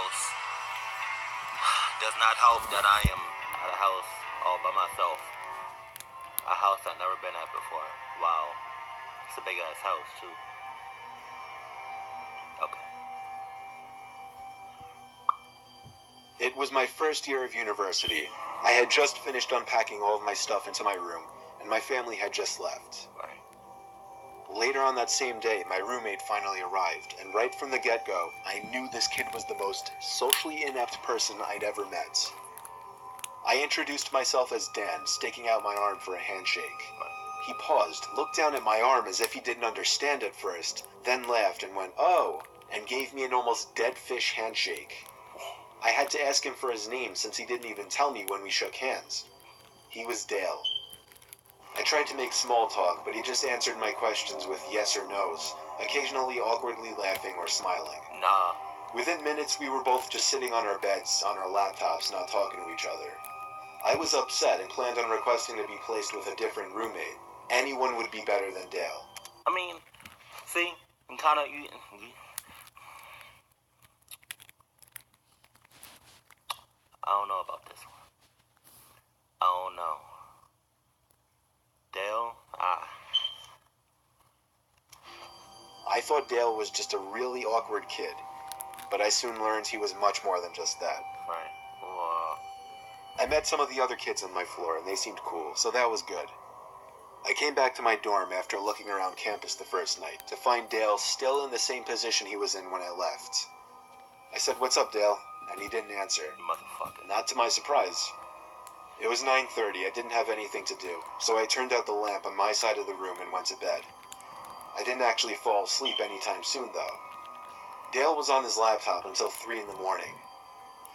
house. Does not help that I am at a house all by myself. A house I've never been at before. Wow. It's a big ass house too. Okay. It was my first year of university. I had just finished unpacking all of my stuff into my room, and my family had just left. Right. Later on that same day, my roommate finally arrived, and right from the get-go, I knew this kid was the most socially inept person I'd ever met. I introduced myself as Dan, sticking out my arm for a handshake. He paused, looked down at my arm as if he didn't understand at first, then laughed and went, "Oh," and gave me an almost dead fish handshake. I had to ask him for his name since he didn't even tell me when we shook hands. He was Dale. I tried to make small talk, but he just answered my questions with yes or no's, occasionally awkwardly laughing or smiling. Nah. Within minutes, we were both just sitting on our beds, on our laptops, not talking to each other. I was upset and planned on requesting to be placed with a different roommate. Anyone would be better than Dale. I mean, see, you kind of, I don't know about this one. I don't know. Dale, I thought Dale was just a really awkward kid, but I soon learned he was much more than just that. right. I met some of the other kids on my floor, and they seemed cool, so that was good. I came back to my dorm after looking around campus the first night to find Dale still in the same position he was in when I left. I said, "What's up, Dale?" and he didn't answer. You motherfucker. Not to my surprise. It was 9:30, I didn't have anything to do, so I turned out the lamp on my side of the room and went to bed. I didn't actually fall asleep anytime soon, though. Dale was on his laptop until 3 in the morning.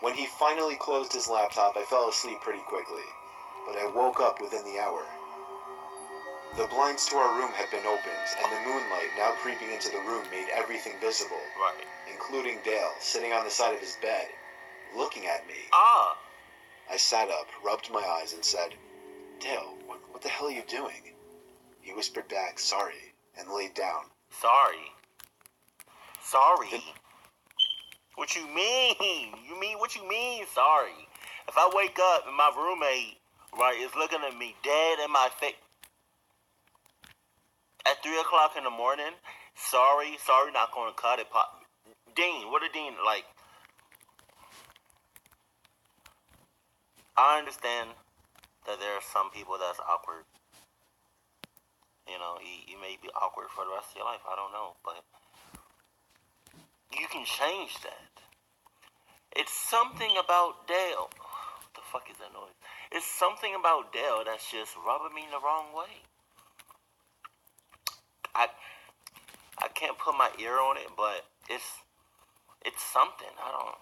When he finally closed his laptop, I fell asleep pretty quickly, but I woke up within the hour. The blinds to our room had been opened, and the moonlight now creeping into the room made everything visible, Right. including Dale sitting on the side of his bed, looking at me. I sat up, rubbed my eyes, and said, "Dale, what the hell are you doing?" He whispered back, "Sorry," and laid down. Sorry. What you mean? What you mean, sorry? If I wake up and my roommate, right, is looking at me dead in my face at 3 o'clock in the morning, sorry, not gonna cut it. Dean, what a Dean, like, I understand that there are some people that's awkward. You know, you may be awkward for the rest of your life, I don't know, but you can change that. It's something about Dale. What the fuck is that noise? It's something about Dale that's just rubbing me the wrong way. I can't put my ear on it, but it's something. I don't.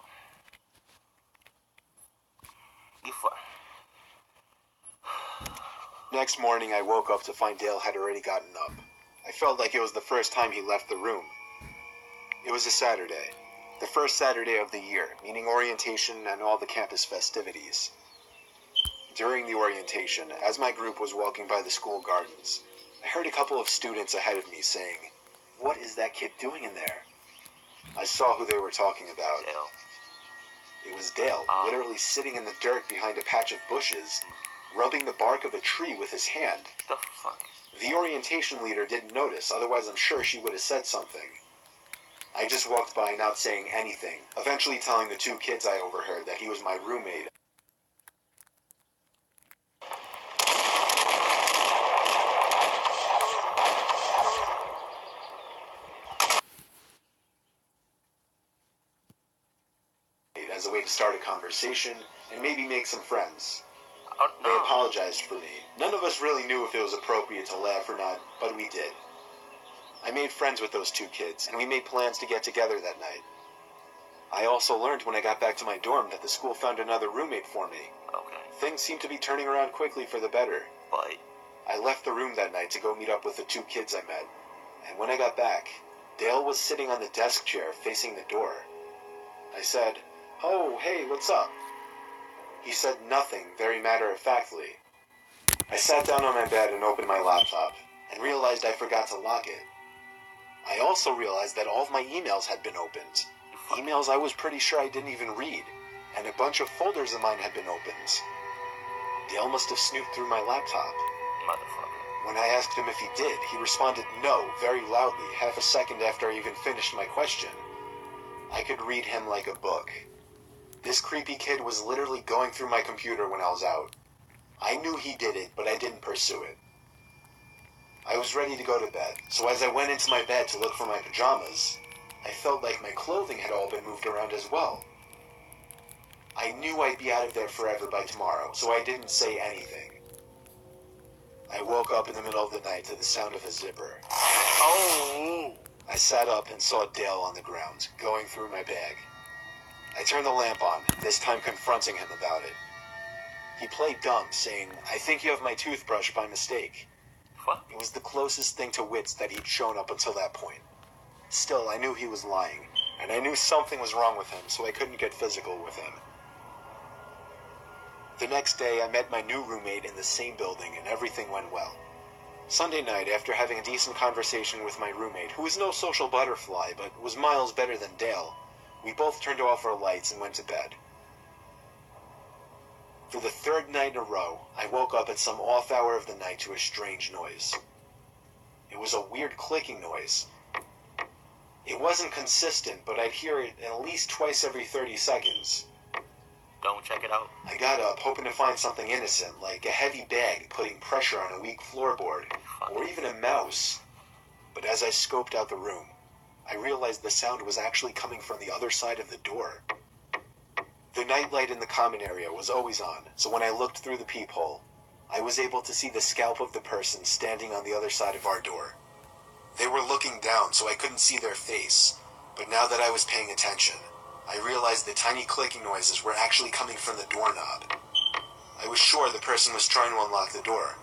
Next morning, I woke up to find Dale had already gotten up. I felt like it was the first time he left the room. It was a Saturday, the first Saturday of the year, meaning orientation and all the campus festivities. During the orientation, as my group was walking by the school gardens, I heard a couple of students ahead of me saying, "What is that kid doing in there?" I saw who they were talking about. Dale. It was Dale, literally sitting in the dirt behind a patch of bushes, rubbing the bark of a tree with his hand. The fuck? The orientation leader didn't notice, otherwise I'm sure she would have said something. I just walked by not saying anything, eventually telling the 2 kids I overheard that he was my roommate. As a way to start a conversation and maybe make some friends. They apologized for me. None of us really knew if it was appropriate to laugh or not, but we did. I made friends with those 2 kids, and we made plans to get together that night. I also learned when I got back to my dorm that the school found another roommate for me. Okay. Things seemed to be turning around quickly for the better. But I left the room that night to go meet up with the 2 kids I met, and when I got back, Dale was sitting on the desk chair facing the door. I said, "Oh, hey, what's up?" He said nothing, very matter-of-factly. I sat down on my bed and opened my laptop, and realized I forgot to lock it. I also realized that all of my emails had been opened. you emails I was pretty sure I didn't even read, and a bunch of folders of mine had been opened. Dale must have snooped through my laptop. Motherfucker. When I asked him if he did, he responded no very loudly, half a second after I even finished my question. I could read him like a book. This creepy kid was literally going through my computer when I was out. I knew he did it, but I didn't pursue it. I was ready to go to bed, so as I went into my bed to look for my pajamas, I felt like my clothing had all been moved around as well. I knew I'd be out of there forever by tomorrow, so I didn't say anything. I woke up in the middle of the night to the sound of a zipper. Oh! I sat up and saw Dale on the ground, going through my bag. I turned the lamp on, this time confronting him about it. He played dumb, saying, "I think you have my toothbrush by mistake." What? It was the closest thing to wits that he'd shown up until that point. Still, I knew he was lying, and I knew something was wrong with him, so I couldn't get physical with him. The next day, I met my new roommate in the same building, and everything went well. Sunday night, after having a decent conversation with my roommate, who was no social butterfly, but was miles better than Dale, we both turned off our lights and went to bed. For the third night in a row, I woke up at some off hour of the night to a strange noise. It was a weird clicking noise. It wasn't consistent, but I'd hear it at least twice every 30 seconds. Don't check it out. I got up, hoping to find something innocent, like a heavy bag putting pressure on a weak floorboard, or even a mouse. But as I scoped out the room, I realized the sound was actually coming from the other side of the door. The nightlight in the common area was always on, so when I looked through the peephole, I was able to see the scalp of the person standing on the other side of our door. They were looking down, so I couldn't see their face, but now that I was paying attention, I realized the tiny clicking noises were actually coming from the doorknob. I was sure the person was trying to unlock the door.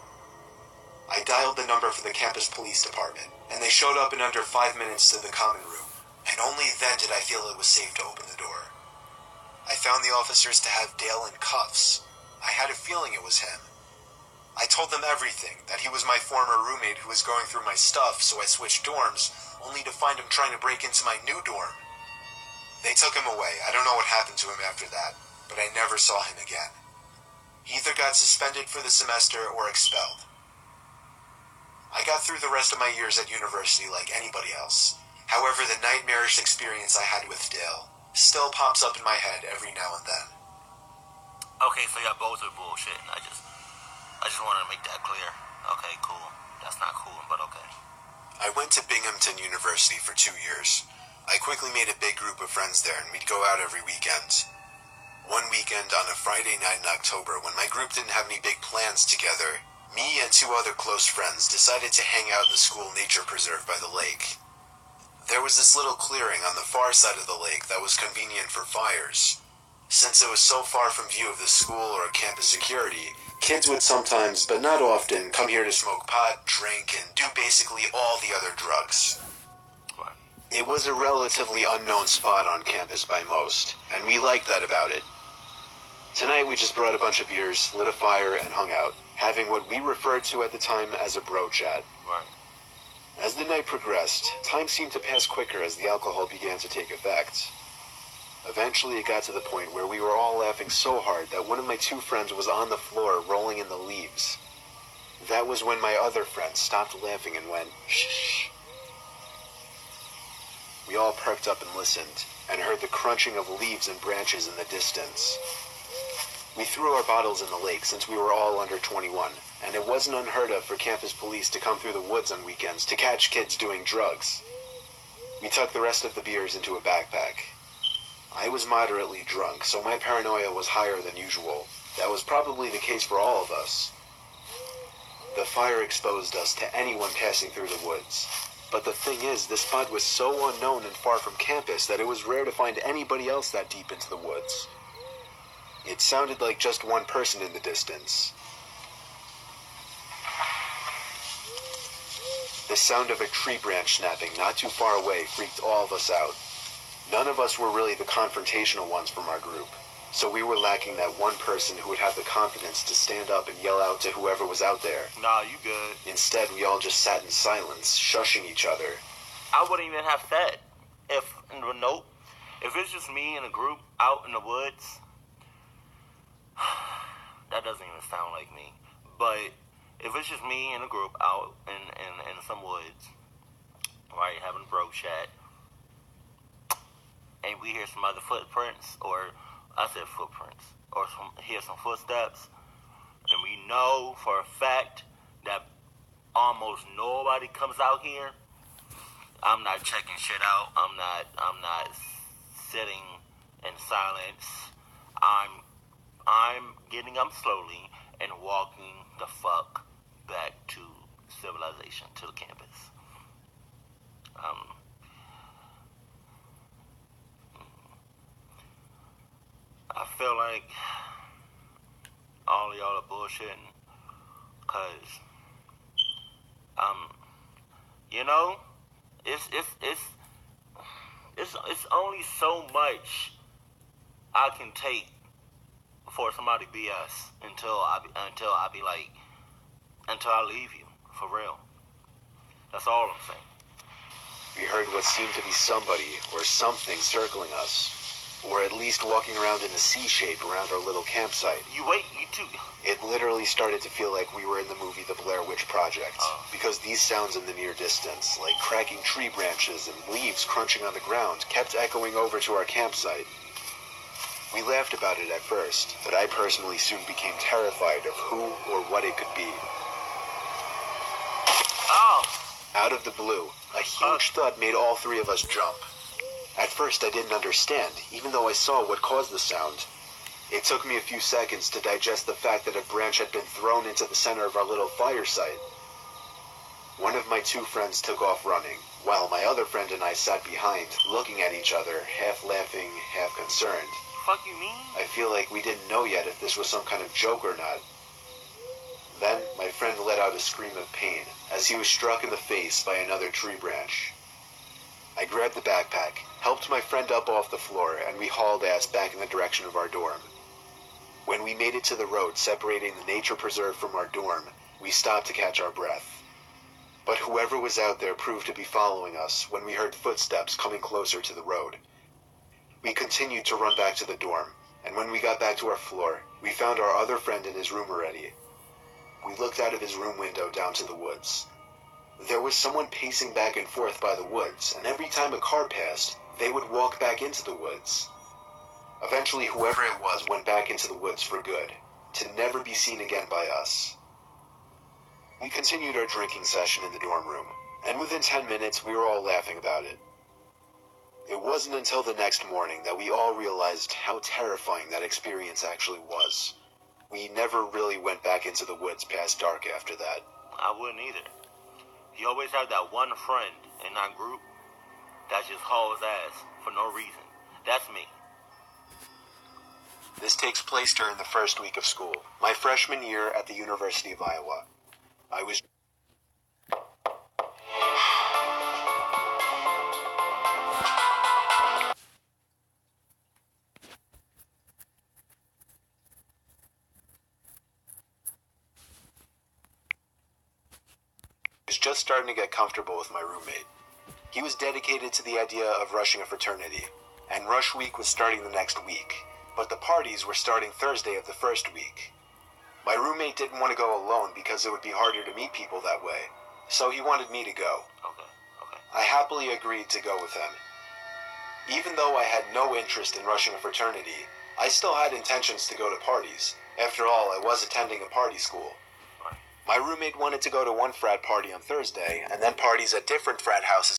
I dialed the number for the campus police department, and they showed up in under 5 minutes to the common room, and only then did I feel it was safe to open the door. I found the officers to have Dale in cuffs. I had a feeling it was him. I told them everything, that he was my former roommate who was going through my stuff, so I switched dorms, only to find him trying to break into my new dorm. They took him away. I don't know what happened to him after that, but I never saw him again. He either got suspended for the semester or expelled. I got through the rest of my years at university like anybody else. However, the nightmarish experience I had with Dale still pops up in my head every now and then. Okay, so y'all both are bullshit. I just wanted to make that clear. Okay, cool. That's not cool, but okay. I went to Binghamton University for 2 years. I quickly made a big group of friends there, and we'd go out every weekend. One weekend on a Friday night in October, when my group didn't have any big plans together, me and 2 other close friends decided to hang out in the school nature preserve by the lake. There was this little clearing on the far side of the lake that was convenient for fires. Since it was so far from view of the school or campus security, kids would sometimes, but not often, come here to smoke pot, drink, and do basically all the other drugs. It was a relatively unknown spot on campus by most, and we liked that about it. Tonight we just brought a bunch of beers, lit a fire, and hung out, having what we referred to at the time as a bro chat. Right. As the night progressed, time seemed to pass quicker as the alcohol began to take effect. Eventually it got to the point where we were all laughing so hard that one of my 2 friends was on the floor rolling in the leaves. That was when my other friend stopped laughing and went, "Shh." We all perked up and listened, and heard the crunching of leaves and branches in the distance. We threw our bottles in the lake since we were all under 21, and it wasn't unheard of for campus police to come through the woods on weekends to catch kids doing drugs. We tucked the rest of the beers into a backpack. I was moderately drunk, so my paranoia was higher than usual. That was probably the case for all of us. The fire exposed us to anyone passing through the woods. But the thing is, this spot was so unknown and far from campus that it was rare to find anybody else that deep into the woods. It sounded like just one person in the distance. The sound of a tree branch snapping not too far away freaked all of us out. None of us were really the confrontational ones from our group, so we were lacking that one person who would have the confidence to stand up and yell out to whoever was out there. Nah, you good. Instead, we all just sat in silence, shushing each other. I wouldn't even have said. If If it's just me and a group out in the woods, that doesn't even sound like me. But if it's just me and a group out in some woods, right, having a bro chat, and we hear some other footprints, or I said footprints, or hear some footsteps, and we know for a fact that almost nobody comes out here, I'm not checking shit out. I'm not sitting in silence. I'm getting up slowly and walking the fuck back to civilization, to the campus. I feel like all of y'all are bullshitting, cause you know, it's only so much I can take for somebody BS until I leave you, for real. That's all I'm saying. We heard what seemed to be somebody or something circling us, or at least walking around in a C shape around our little campsite. You too. It literally started to feel like we were in the movie The Blair Witch Project, because these sounds in the near distance, like cracking tree branches and leaves crunching on the ground, kept echoing over to our campsite. We laughed about it at first, but I personally soon became terrified of who or what it could be. Oh! Out of the blue, a huge thud made all three of us jump. At first I didn't understand, even though I saw what caused the sound. It took me a few seconds to digest the fact that a branch had been thrown into the center of our little fire site. One of my two friends took off running, while my other friend and I sat behind, looking at each other, half laughing, half concerned. Fuck you mean? I feel like we didn't know yet if this was some kind of joke or not. Then, my friend let out a scream of pain, as he was struck in the face by another tree branch. I grabbed the backpack, helped my friend up off the floor, and we hauled ass back in the direction of our dorm. When we made it to the road separating the nature preserve from our dorm, we stopped to catch our breath. But whoever was out there proved to be following us when we heard footsteps coming closer to the road. We continued to run back to the dorm, and when we got back to our floor, we found our other friend in his room already. We looked out of his room window down to the woods. There was someone pacing back and forth by the woods, and every time a car passed, they would walk back into the woods. Eventually, whoever it was went back into the woods for good, to never be seen again by us. We continued our drinking session in the dorm room, and within 10 minutes, we were all laughing about it. It wasn't until the next morning that we all realized how terrifying that experience actually was. We never really went back into the woods past dark after that. I wouldn't either. You always have that one friend in that group that just hauls ass for no reason. That's me. This takes place during the first week of school, my freshman year at the University of Iowa. I was just starting to get comfortable with my roommate. He was dedicated to the idea of rushing a fraternity, and rush week was starting the next week, but the parties were starting Thursday of the first week. My roommate didn't want to go alone because it would be harder to meet people that way, so he wanted me to go. Okay. I happily agreed to go with him. Even though I had no interest in rushing a fraternity, I still had intentions to go to parties. After all, I was attending a party school. My roommate wanted to go to one frat party on Thursday, and then parties at different frat houses